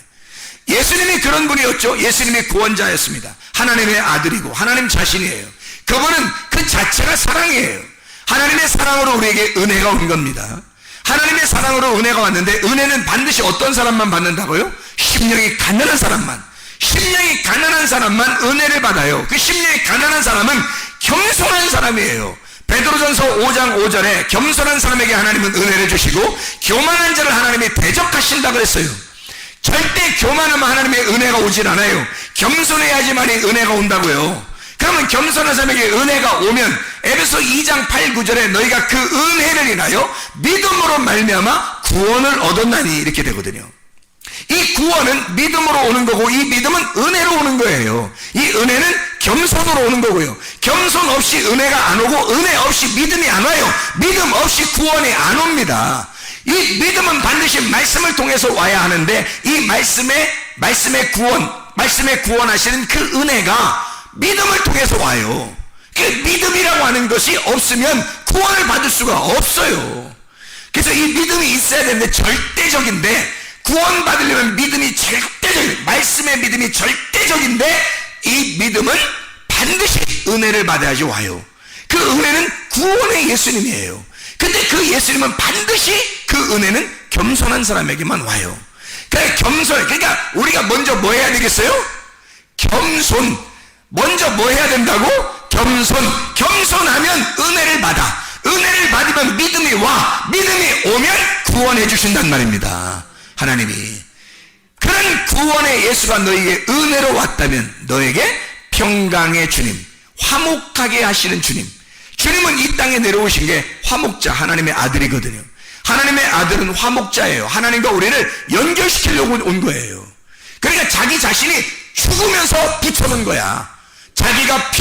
예수님이 그런 분이었죠. 예수님이 구원자였습니다. 하나님의 아들이고 하나님 자신이에요. 그분은 그 자체가 사랑이에요. 하나님의 사랑으로 우리에게 은혜가 온 겁니다. 하나님의 사랑으로 은혜가 왔는데, 은혜는 반드시 어떤 사람만 받는다고요? 심령이 가난한 사람만. 심령이 가난한 사람만 은혜를 받아요. 그 심령이 가난한 사람은 겸손한 사람이에요. 베드로전서 5장 5절에 겸손한 사람에게 하나님은 은혜를 주시고 교만한 자를 하나님이 대적하신다 그랬어요. 절대 교만하면 하나님의 은혜가 오질 않아요. 겸손해야지만이 은혜가 온다고요. 그러면 겸손한 사람에게 은혜가 오면 에베소 2장 8, 9절에 너희가 그 은혜를 인하여 믿음으로 말미암아 구원을 얻었나니 이렇게 되거든요. 이 구원은 믿음으로 오는 거고, 이 믿음은 은혜로 오는 거예요. 이 은혜는 겸손으로 오는 거고요. 겸손 없이 은혜가 안 오고, 은혜 없이 믿음이 안 와요. 믿음 없이 구원이 안 옵니다. 이 믿음은 반드시 말씀을 통해서 와야 하는데, 이 말씀의 구원하시는 그 은혜가 믿음을 통해서 와요. 그 믿음이라고 하는 것이 없으면 구원을 받을 수가 없어요. 그래서 이 믿음이 있어야 되는데, 절대적인데, 구원받으려면 믿음이 절대적인, 말씀의 믿음이 절대적인데, 이 믿음은 반드시 은혜를 받아야지 와요. 그 은혜는 구원의 예수님이에요. 근데 그 예수님은 반드시 그 은혜는 겸손한 사람에게만 와요. 그러니까 우리가 먼저 뭐 해야 되겠어요? 겸손. 먼저 뭐 해야 된다고? 겸손하면 은혜를 받아. 은혜를 받으면 믿음이 와. 믿음이 오면 구원해 주신단 말입니다. 하나님이. 그런 구원의 예수가 너에게 은혜로 왔다면 너에게 평강의 주님, 화목하게 하시는 주님. 주님은 이 땅에 내려오신 게 화목자, 하나님의 아들이거든요. 하나님의 아들은 화목자예요. 하나님과 우리를 연결시키려고 온 거예요. 그러니까 자기 자신이 죽으면서 붙여놓은 거야. 자기가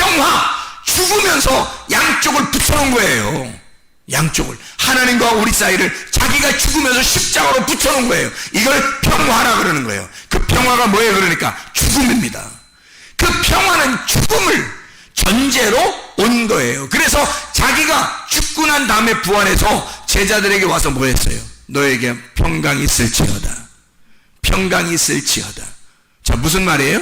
죽으면서 양쪽을 붙여놓은 거예요. 양쪽을, 하나님과 우리 사이를 자기가 죽으면서 십자가로 붙여놓은 거예요. 이걸 평화라 그러는 거예요. 그 평화가 뭐예요? 그러니까 죽음입니다. 그 평화는 죽음을 전제로 온 거예요. 그래서 자기가 죽고 난 다음에 부활해서 제자들에게 와서 뭐 했어요? 너에게 평강이 있을지어다. 평강이 있을지어다. 자, 무슨 말이에요?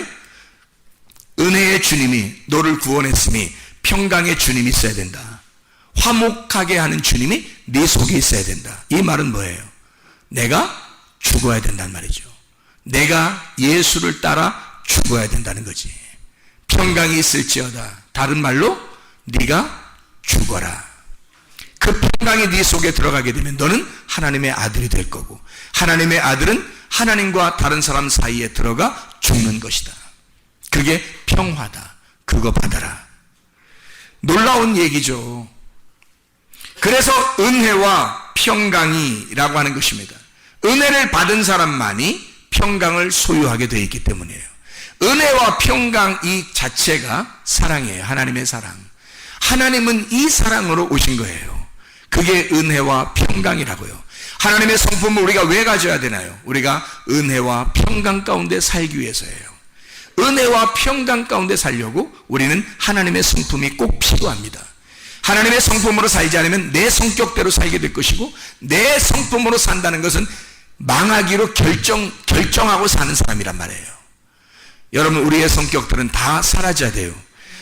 은혜의 주님이 너를 구원했으니 평강의 주님이 있어야 된다. 화목하게 하는 주님이 네 속에 있어야 된다. 이 말은 뭐예요? 내가 죽어야 된다는 말이죠. 내가 예수를 따라 죽어야 된다는 거지. 평강이 있을지어다. 다른 말로 네가 죽어라. 그 평강이 네 속에 들어가게 되면 너는 하나님의 아들이 될 거고, 하나님의 아들은 하나님과 다른 사람 사이에 들어가 죽는 것이다. 그게 평화다. 그거 받아라. 놀라운 얘기죠. 그래서 은혜와 평강이라고 하는 것입니다. 은혜를 받은 사람만이 평강을 소유하게 되어 있기 때문이에요. 은혜와 평강 이 자체가 사랑이에요. 하나님의 사랑. 하나님은 이 사랑으로 오신 거예요. 그게 은혜와 평강이라고요. 하나님의 성품을 우리가 왜 가져야 되나요? 우리가 은혜와 평강 가운데 살기 위해서예요. 은혜와 평강 가운데 살려고 우리는 하나님의 성품이 꼭 필요합니다. 하나님의 성품으로 살지 않으면 내 성격대로 살게 될 것이고, 내 성품으로 산다는 것은 망하기로 결정하고 사는 사람이란 말이에요. 여러분, 우리의 성격들은 다 사라져야 돼요.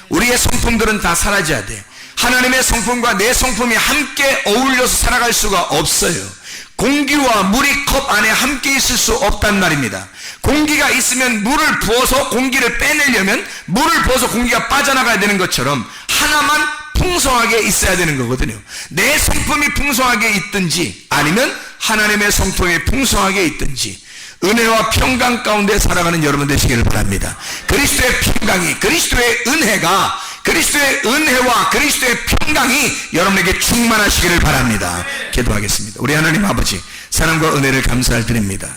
우리의 성품들은 다 사라져야 돼. 하나님의 성품과 내 성품이 함께 어울려서 살아갈 수가 없어요. 공기와 물이 컵 안에 함께 있을 수 없단 말입니다. 공기가 있으면 물을 부어서 공기를 빼내려면 물을 부어서 공기가 빠져나가야 되는 것처럼 하나만 풍성하게 있어야 되는 거거든요. 내 성품이 풍성하게 있든지 아니면 하나님의 성품이 풍성하게 있든지 은혜와 평강 가운데 살아가는 여러분 되시기를 바랍니다. 그리스도의 평강이, 그리스도의 은혜가, 그리스도의 은혜와 그리스도의 평강이 여러분에게 충만하시기를 바랍니다. 기도하겠습니다. 우리 하나님 아버지, 사랑과 은혜를 감사를 드립니다.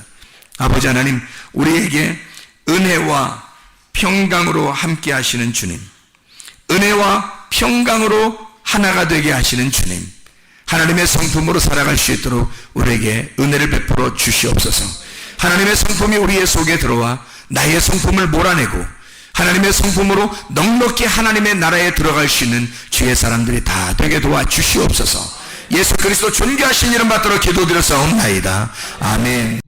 아버지 하나님, 우리에게 은혜와 평강으로 함께 하시는 주님, 은혜와 평강으로 하나가 되게 하시는 주님, 하나님의 성품으로 살아갈 수 있도록 우리에게 은혜를 베풀어 주시옵소서. 하나님의 성품이 우리의 속에 들어와 나의 성품을 몰아내고 하나님의 성품으로 넉넉히 하나님의 나라에 들어갈 수 있는 주의 사람들이 다 되게 도와주시옵소서. 예수 그리스도 존귀하신 이름 받들어 기도드렸사옵나이다. 아멘.